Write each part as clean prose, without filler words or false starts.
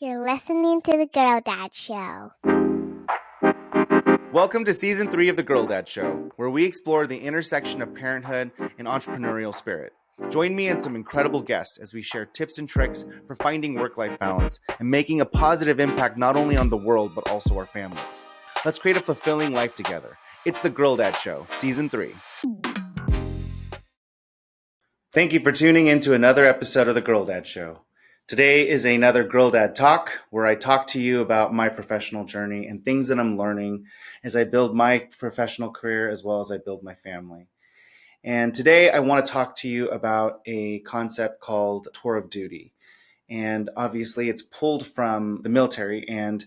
You're listening to the Girl Dad Show. Welcome to Season 3 of The Girl Dad Show, where we explore the intersection of parenthood and entrepreneurial spirit. Join me and some incredible guests as we share tips and tricks for finding work-life balance and making a positive impact not only on the world, but also our families. Let's create a fulfilling life together. It's The Girl Dad Show, Season 3. Thank you for tuning in to another episode of The Girl Dad Show. Today is another Girl Dad Talk, where I talk to you about my professional journey and things that I'm learning as I build my professional career as well as I build my family. And today I want to talk to you about a concept called tour of duty. And obviously it's pulled from the military, and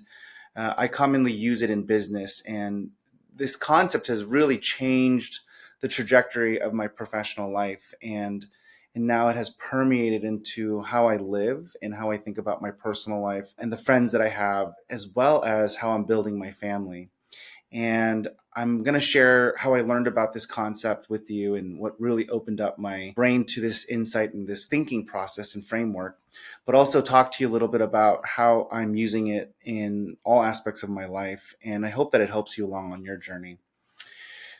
I commonly use it in business. And this concept has really changed the trajectory of my professional life. And now it has permeated into how I live and how I think about my personal life and the friends that I have, as well as how I'm building my family. And I'm going to share how I learned about this concept with you and what really opened up my brain to this insight and this thinking process and framework, but also talk to you a little bit about how I'm using it in all aspects of my life. And I hope that it helps you along on your journey.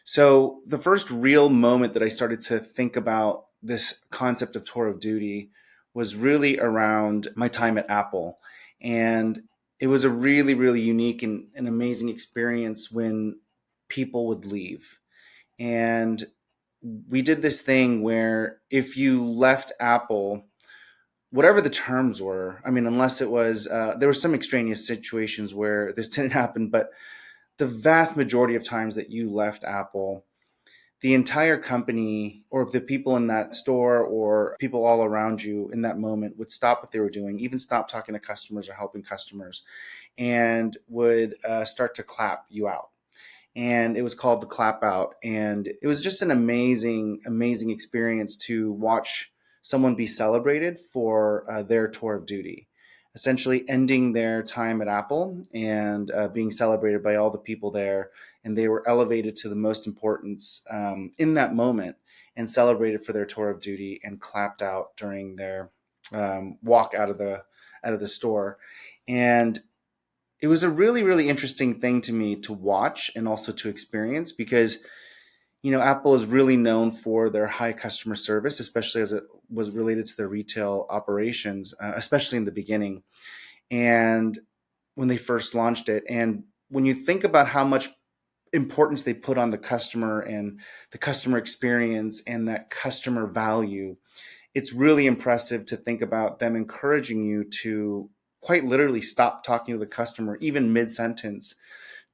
So the first real moment that I started to think about this concept of tour of duty was really around my time at Apple. And it was a really, really unique and amazing experience when people would leave. And we did this thing where if you left Apple, whatever the terms were, I mean, unless it was, there were some extraneous situations where this didn't happen, but the vast majority of times that you left Apple, the entire company or the people in that store or people all around you in that moment would stop what they were doing, even stop talking to customers or helping customers, and would start to clap you out. And it was called the clap out. And it was just an amazing, amazing experience to watch someone be celebrated for their tour of duty, essentially ending their time at Apple and being celebrated by all the people there. And they were elevated to the most importance in that moment and celebrated for their tour of duty and clapped out during their walk out of the store. And it was a really, really interesting thing to me to watch and also to experience because, Apple is really known for their high customer service, especially as it was related to their retail operations, especially in the beginning and when they first launched it. And when you think about how much importance they put on the customer and the customer experience and that customer value, it's really impressive to think about them encouraging you to quite literally stop talking to the customer, even mid-sentence,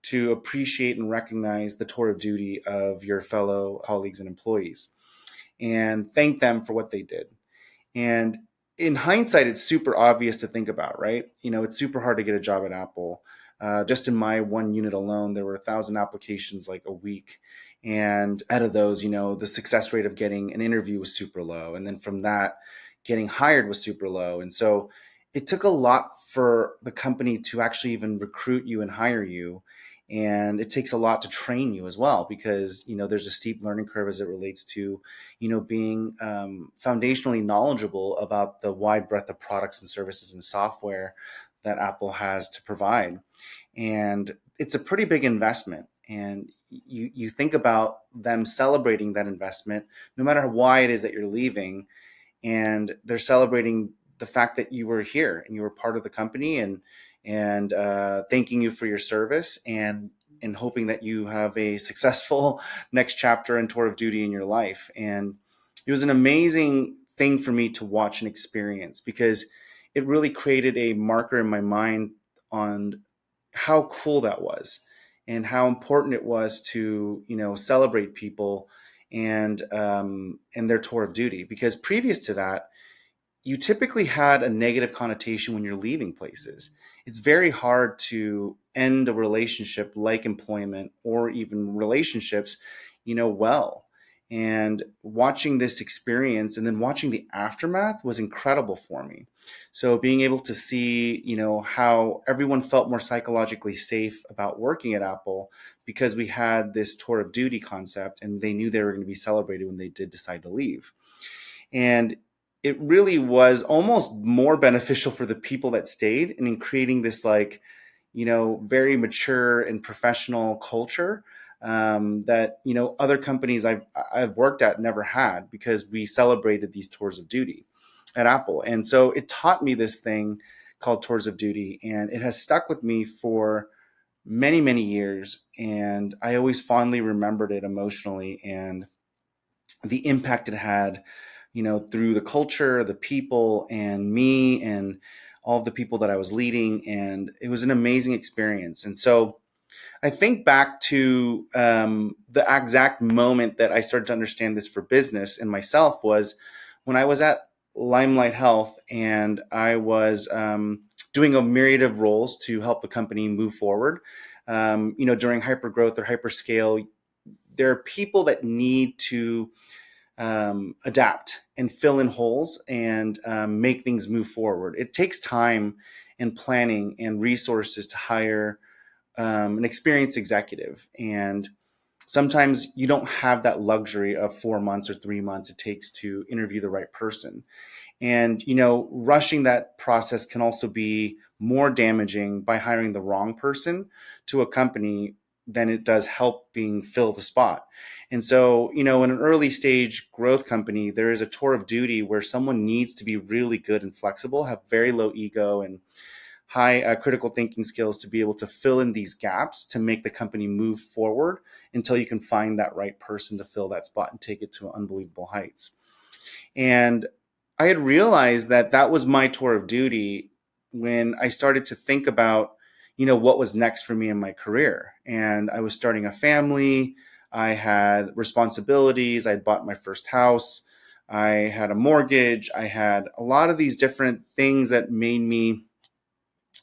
to appreciate and recognize the tour of duty of your fellow colleagues and employees and thank them for what they did. And in hindsight, it's super obvious to think about, right? It's super hard to get a job at Apple. Just in my one unit alone, there were 1,000 applications like a week. And out of those, the success rate of getting an interview was super low. And then from that, getting hired was super low. And so it took a lot for the company to actually even recruit you and hire you. And it takes a lot to train you as well, because, there's a steep learning curve as it relates to, being foundationally knowledgeable about the wide breadth of products and services and software that Apple has to provide. And it's a pretty big investment. And you think about them celebrating that investment, no matter why it is that you're leaving, and they're celebrating the fact that you were here and you were part of the company and thanking you for your service and hoping that you have a successful next chapter and tour of duty in your life. And it was an amazing thing for me to watch and experience because it really created a marker in my mind on how cool that was and how important it was to, celebrate people and their tour of duty. Because previous to that, you typically had a negative connotation when you're leaving places. It's very hard to end a relationship like employment or even relationships, well. And watching this experience and then watching the aftermath was incredible for me. So being able to see, how everyone felt more psychologically safe about working at Apple because we had this tour of duty concept and they knew they were going to be celebrated when they did decide to leave. And it really was almost more beneficial for the people that stayed and in creating this like, very mature and professional culture that other companies I've worked at never had, because we celebrated these tours of duty at Apple. And so it taught me this thing called tours of duty, and it has stuck with me for many, many years. And I always fondly remembered it emotionally and the impact it had, through the culture, the people, and me, and all of the people that I was leading. And it was an amazing experience. And so I think back to the exact moment that I started to understand this for business and myself was when I was at Limelight Health, and I was doing a myriad of roles to help the company move forward. During hypergrowth or hyperscale, there are people that need to adapt and fill in holes and make things move forward. It takes time and planning and resources to hire an experienced executive. And sometimes you don't have that luxury of 4 months or 3 months it takes to interview the right person. And, rushing that process can also be more damaging by hiring the wrong person to a company than it does helping fill the spot. And so, in an early stage growth company, there is a tour of duty where someone needs to be really good and flexible, have very low ego and high critical thinking skills to be able to fill in these gaps to make the company move forward until you can find that right person to fill that spot and take it to unbelievable heights. And I had realized that that was my tour of duty when I started to think about, what was next for me in my career. And I was starting a family. I had responsibilities. I had bought my first house. I had a mortgage. I had a lot of these different things that made me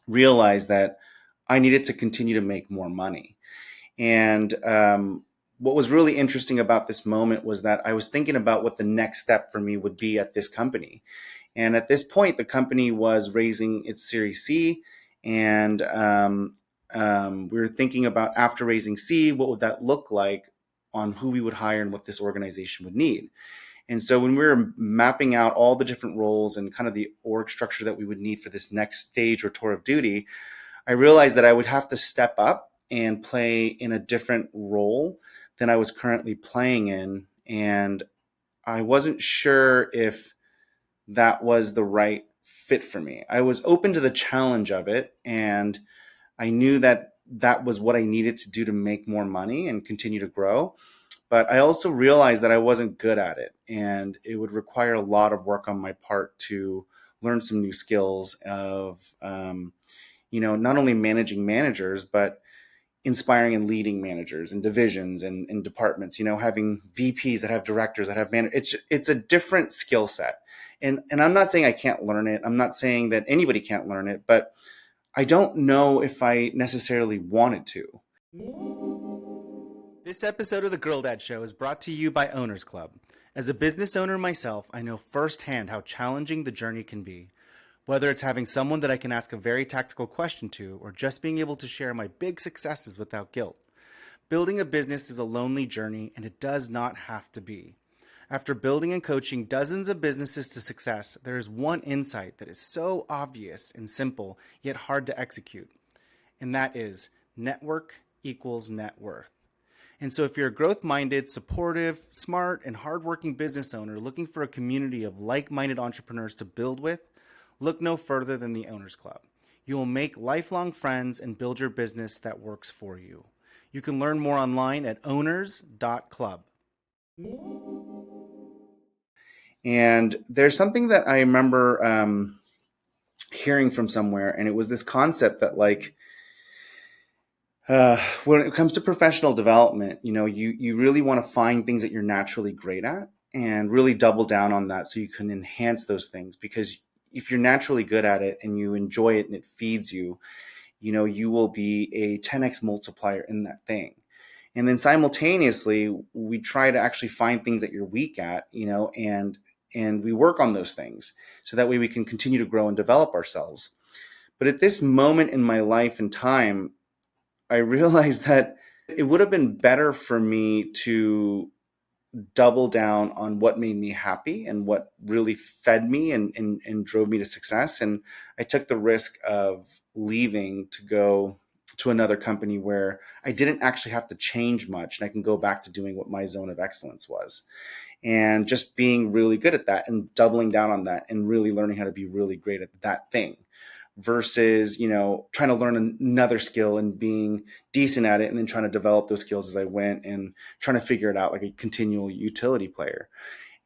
realize that I needed to continue to make more money. And what was really interesting about this moment was that I was thinking about what the next step for me would be at this company. And at this point, the company was raising its Series C. And we were thinking about, after raising C, what would that look like on who we would hire and what this organization would need. And so when we were mapping out all the different roles and kind of the org structure that we would need for this next stage or tour of duty, I realized that I would have to step up and play in a different role than I was currently playing in. And I wasn't sure if that was the right fit for me. I was open to the challenge of it, and I knew that that was what I needed to do to make more money and continue to grow. But I also realized that I wasn't good at it, and it would require a lot of work on my part to learn some new skills of, not only managing managers, but inspiring and leading managers and divisions and departments, having VPs that have directors that have managers. It's a different skill set. And I'm not saying I can't learn it. I'm not saying that anybody can't learn it, but I don't know if I necessarily wanted to. This episode of The Girl Dad Show is brought to you by Owners Club. As a business owner myself, I know firsthand how challenging the journey can be. Whether it's having someone that I can ask a very tactical question to, or just being able to share my big successes without guilt. Building a business is a lonely journey, and it does not have to be. After building and coaching dozens of businesses to success, there is one insight that is so obvious and simple, yet hard to execute. And that is, network equals net worth. And so if you're a growth-minded, supportive, smart, and hardworking business owner looking for a community of like-minded entrepreneurs to build with, look no further than the Owners Club. You will make lifelong friends and build your business that works for you. You can learn more online at owners.club. And there's something that I remember hearing from somewhere, and it was this concept that, like, when it comes to professional development, you really want to find things that you're naturally great at and really double down on that so you can enhance those things. Because if you're naturally good at it and you enjoy it and it feeds you, you will be a 10x multiplier in that thing. And then simultaneously, we try to actually find things that you're weak at, and we work on those things so that way we can continue to grow and develop ourselves. But at this moment in my life and time, I realized that it would have been better for me to double down on what made me happy and what really fed me and drove me to success. And I took the risk of leaving to go to another company where I didn't actually have to change much, and I can go back to doing what my zone of excellence was, and just being really good at that and doubling down on that and really learning how to be really great at that thing, versus, trying to learn another skill and being decent at it and then trying to develop those skills as I went and trying to figure it out like a continual utility player.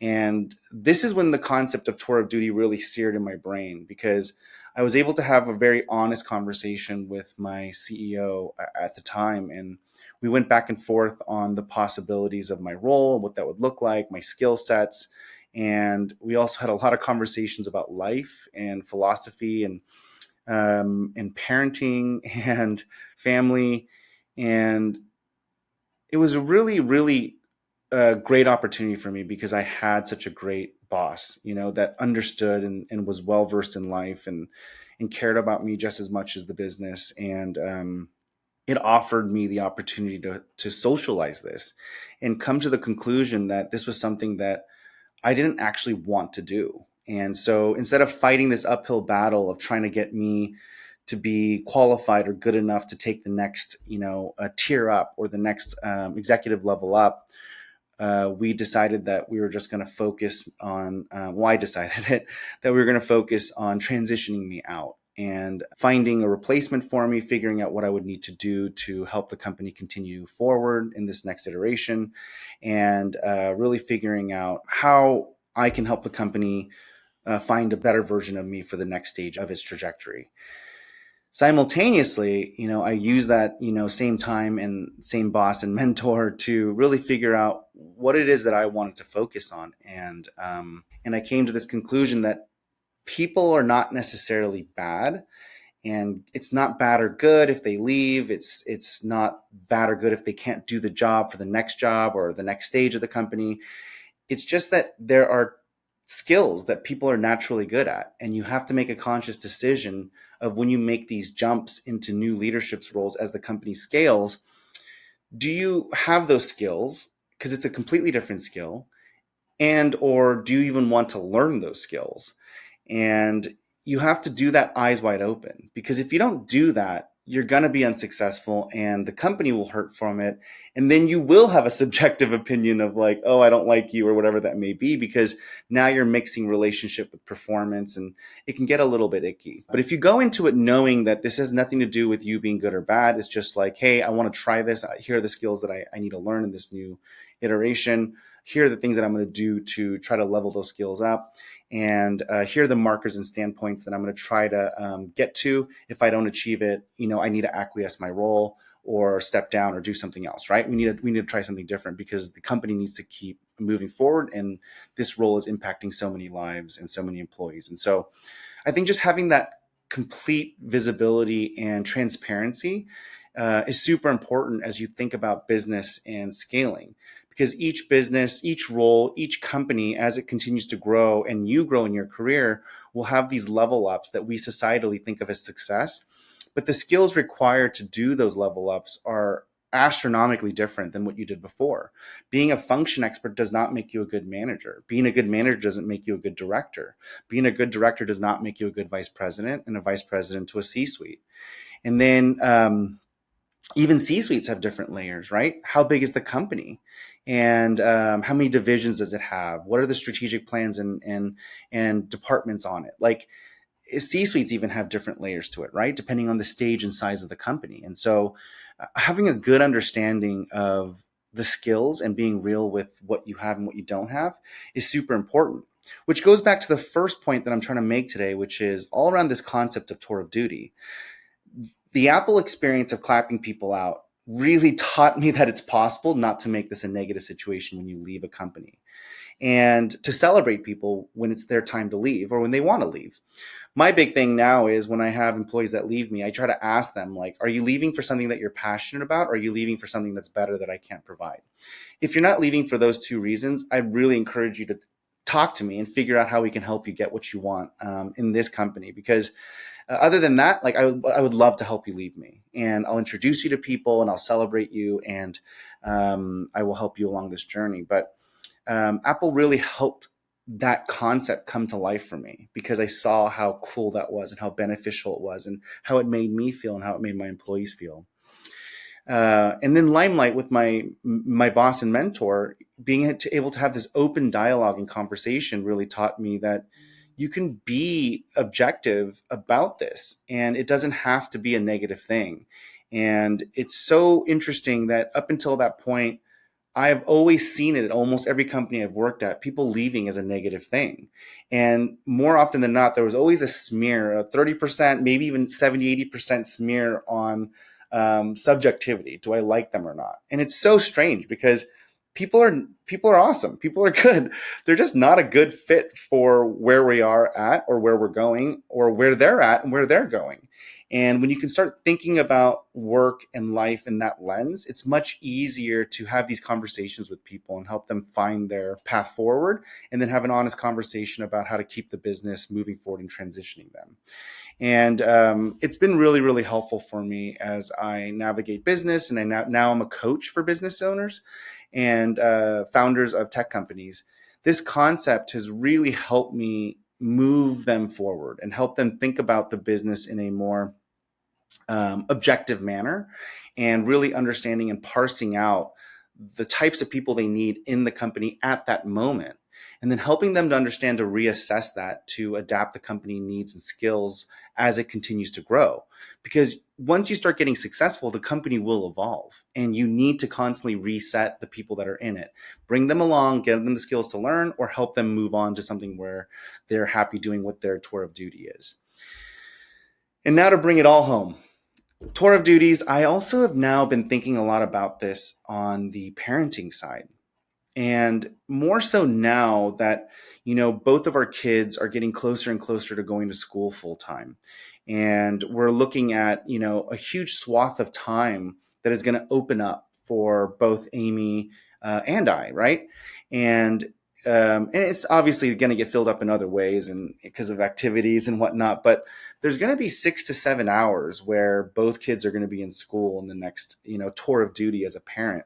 And this is when the concept of tour of duty really seared in my brain, because I was able to have a very honest conversation with my CEO at the time. And we went back and forth on the possibilities of my role, what that would look like, my skill sets. And we also had a lot of conversations about life and philosophy and parenting and family. And it was a really, really great opportunity for me, because I had such a great boss, that understood and was well versed in life and cared about me just as much as the business. And it offered me the opportunity to socialize this and come to the conclusion that this was something that I didn't actually want to do. And so instead of fighting this uphill battle of trying to get me to be qualified or good enough to take the next, a tier up or the next executive level up, we decided that we were just going to focus on, I decided it, that we were going to focus on transitioning me out and finding a replacement for me, figuring out what I would need to do to help the company continue forward in this next iteration, and really figuring out how I can help the company find a better version of me for the next stage of its trajectory. Simultaneously, I use that, same time and same boss and mentor to really figure out what it is that I wanted to focus on. And I came to this conclusion that people are not necessarily bad, and it's not bad or good if they leave. It's not bad or good if they can't do the job for the next job or the next stage of the company. It's just that there are skills that people are naturally good at, and you have to make a conscious decision of, when you make these jumps into new leadership roles as the company scales, do you have those skills, because it's a completely different skill, and or do you even want to learn those skills? And you have to do that eyes wide open, because if you don't do that, you're going to be unsuccessful and the company will hurt from it. And then you will have a subjective opinion of like, oh, I don't like you, or whatever that may be, because now you're mixing relationship with performance, and it can get a little bit icky. But if you go into it knowing that this has nothing to do with you being good or bad, it's just like, hey, I want to try this. Here are the skills that I need to learn in this new iteration. Here are the things that I'm going to do to try to level those skills up. And here are the markers and standpoints that I'm going to try to get to. If I don't achieve it, I need to acquiesce my role or step down or do something else, right? We need to try something different, because the company needs to keep moving forward. And this role is impacting so many lives and so many employees. And so I think just having that complete visibility and transparency is super important as you think about business and scaling, because each business, each role, each company, as it continues to grow and you grow in your career, will have these level ups that we societally think of as success. But the skills required to do those level ups are astronomically different than what you did before. Being a function expert does not make you a good manager. Being a good manager doesn't make you a good director. Being a good director does not make you a good vice president, and a vice president to a C-suite. And then even C-suites have different layers, right? How big is the company? And how many divisions does it have? What are the strategic plans and departments on it? Like, C-suites even have different layers to it, right? Depending on the stage and size of the company. And so having a good understanding of the skills and being real with what you have and what you don't have is super important, which goes back to the first point that I'm trying to make today, which is all around this concept of tour of duty. The Apple experience of clapping people out really taught me that it's possible not to make this a negative situation when you leave a company, and to celebrate people when it's their time to leave or when they want to leave. My big thing now is, when I have employees that leave me, I try to ask them, like, are you leaving for something that you're passionate about, or are you leaving for something that's better that I can't provide? If you're not leaving for those two reasons, I really encourage you to talk to me and figure out how we can help you get what you want in this company. Because other than that, like, I would love to help you leave me, and I'll introduce you to people and I'll celebrate you, and I will help you along this journey. But Apple really helped that concept come to life for me because I saw how cool that was and how beneficial it was and how it made me feel and how it made my employees feel. And then Limelight with my boss and mentor, being able to have this open dialogue and conversation really taught me that you can be objective about this and it doesn't have to be a negative thing. And it's so interesting that up until that point, I've always seen it at almost every company I've worked at, people leaving as a negative thing. And more often than not, there was always a smear, a 30%, maybe even 70, 80% smear on subjectivity. Do I like them or not? And it's so strange because people are awesome. People are good. They're just not a good fit for where we are at or where we're going or where they're at and where they're going. And when you can start thinking about work and life in that lens, it's much easier to have these conversations with people and help them find their path forward and then have an honest conversation about how to keep the business moving forward and transitioning them. And it's been really, really helpful for me as I navigate business. And now I'm a coach for business owners and founders of tech companies. This concept has really helped me move them forward and help them think about the business in a more objective manner and really understanding and parsing out the types of people they need in the company at that moment. And then helping them to understand to reassess that to adapt the company needs and skills as it continues to grow. Because once you start getting successful, the company will evolve and you need to constantly reset the people that are in it, bring them along, give them the skills to learn, or help them move on to something where they're happy doing what their tour of duty is. And now to bring it all home. Tour of duties, I also have now been thinking a lot about this on the parenting side. And more so now that, both of our kids are getting closer and closer to going to school full time. And we're looking at, a huge swath of time that is going to open up for both Amy and I, right? And it's obviously going to get filled up in other ways and because of activities and whatnot. But there's going to be 6 to 7 hours where both kids are going to be in school in the next, tour of duty as a parent.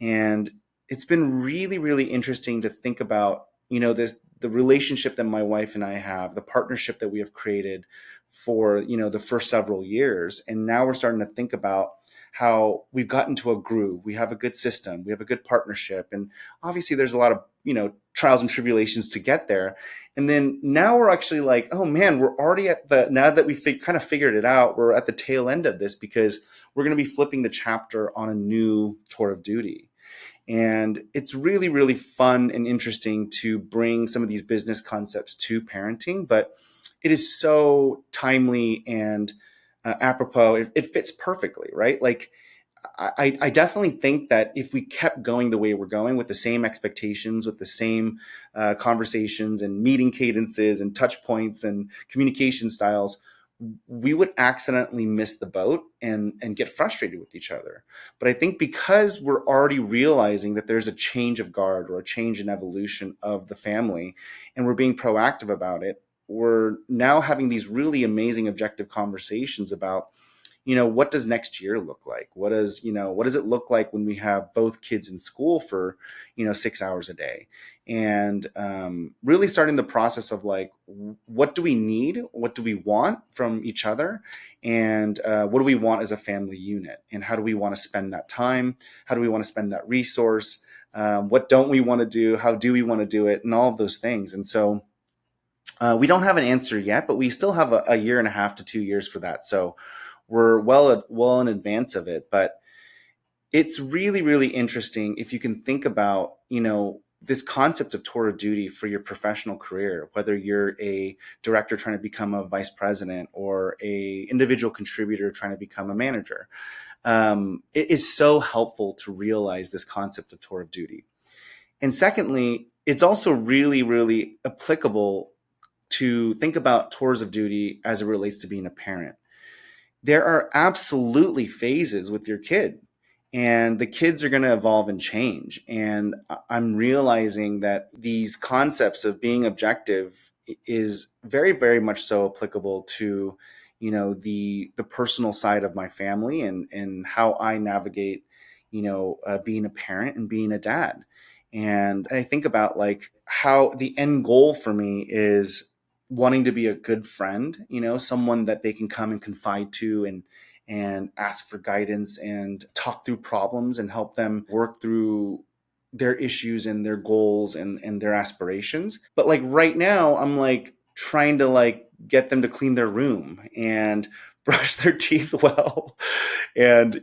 And it's been really, really interesting to think about, the relationship that my wife and I have, the partnership that we have created for, the first several years. And now we're starting to think about how we've gotten to a groove. We have a good system. We have a good partnership. And obviously there's a lot of, trials and tribulations to get there. And then now we're actually like, oh man, we're already now that we've kind of figured it out, we're at the tail end of this because we're going to be flipping the chapter on a new tour of duty. And it's really, really fun and interesting to bring some of these business concepts to parenting, but it is so timely and apropos. It fits perfectly, right? Like, I definitely think that if we kept going the way we're going with the same expectations, with the same conversations and meeting cadences and touch points and communication styles, we would accidentally miss the boat and get frustrated with each other. But I think because we're already realizing that there's a change of guard or a change in evolution of the family, and we're being proactive about it, we're now having these really amazing objective conversations about, what does next year look like? What does it look like when we have both kids in school for, 6 hours a day? And really starting the process of like, what do we need? What do we want from each other? And what do we want as a family unit? And how do we want to spend that time? How do we want to spend that resource? What don't we want to do? How do we want to do it? And all of those things. And so we don't have an answer yet, but we still have a year and a half to 2 years for that. So we're well in advance of it. But it's really, really interesting if you can think about, this concept of tour of duty for your professional career, whether you're a director trying to become a vice president or a individual contributor trying to become a manager. It is so helpful to realize this concept of tour of duty. And secondly, it's also really, really applicable to think about tours of duty as it relates to being a parent. There are absolutely phases with your kid, and the kids are going to evolve and change. And I'm realizing that these concepts of being objective is very, very much so applicable to, the personal side of my family and how I navigate, being a parent and being a dad. And I think about like how the end goal for me is wanting to be a good friend, someone that they can come and confide to and ask for guidance and talk through problems and help them work through their issues and their goals and their aspirations. But like right now, I'm like trying to like get them to clean their room and brush their teeth well. And,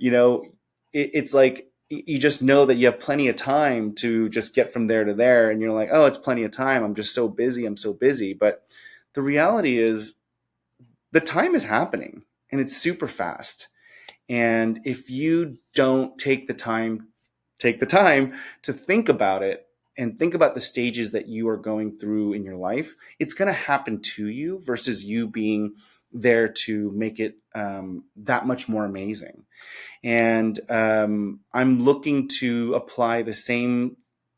it's like you just know that you have plenty of time to just get from there to there. And you're like, oh, it's plenty of time. I'm just so busy. I'm so busy. But the reality is the time is happening and it's super fast. And if you don't take the time to think about it and think about the stages that you are going through in your life, it's going to happen to you versus you being there to make it that much more amazing. And I'm looking to apply the same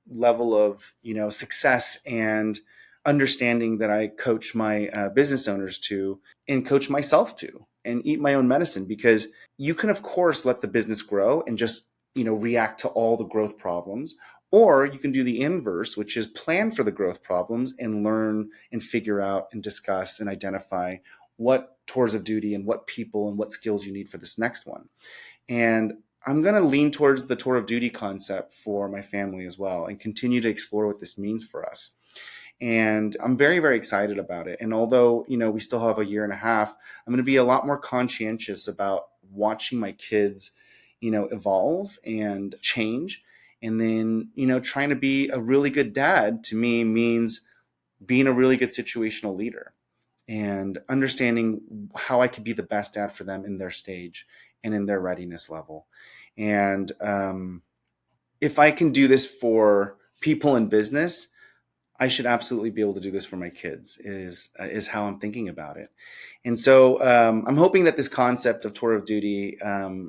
level of success and understanding that I coach my business owners to and coach myself to and eat my own medicine, because you can of course let the business grow and just react to all the growth problems, or you can do the inverse, which is plan for the growth problems and learn and figure out and discuss and identify what tours of duty and what people and what skills you need for this next one. And I'm going to lean towards the tour of duty concept for my family as well and continue to explore what this means for us. And I'm very, very excited about it. And although, we still have a year and a half, I'm going to be a lot more conscientious about watching my kids, evolve and change. And then, trying to be a really good dad to me means being a really good situational leader and understanding how I could be the best dad for them in their stage and in their readiness level. And if I can do this for people in business, I should absolutely be able to do this for my kids, is how I'm thinking about it. And so I'm hoping that this concept of tour of duty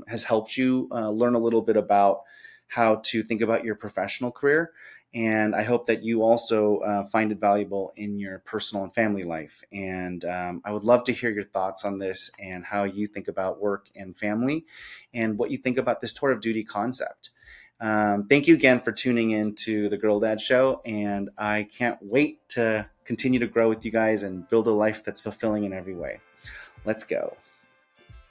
has helped you learn a little bit about how to think about your professional career. And I hope that you also find it valuable in your personal and family life. And I would love to hear your thoughts on this and how you think about work and family and what you think about this tour of duty concept. Thank you again for tuning in to the Girl Dad Show. And I can't wait to continue to grow with you guys and build a life that's fulfilling in every way. Let's go.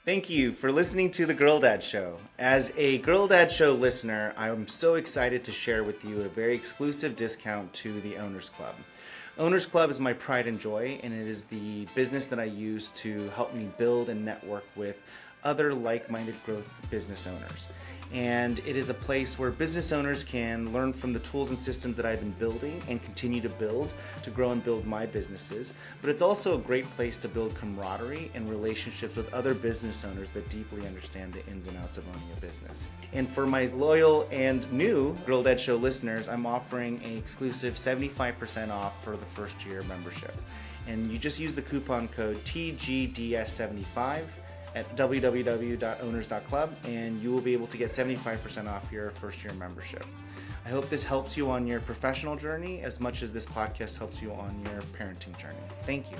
Thank you for listening to the Girl Dad Show. As a Girl Dad Show listener, I'm so excited to share with you a very exclusive discount to the Owners Club. Owners Club is my pride and joy, and it is the business that I use to help me build and network with other like-minded growth business owners. And it is a place where business owners can learn from the tools and systems that I've been building and continue to build to grow and build my businesses. But it's also a great place to build camaraderie and relationships with other business owners that deeply understand the ins and outs of owning a business. And for my loyal and new Girl Dad Show listeners, I'm offering an exclusive 75% off for the first year membership. And you just use the coupon code TGDS75 at www.owners.club, and you will be able to get 75% off your first year membership. I hope this helps you on your professional journey as much as this podcast helps you on your parenting journey. Thank you.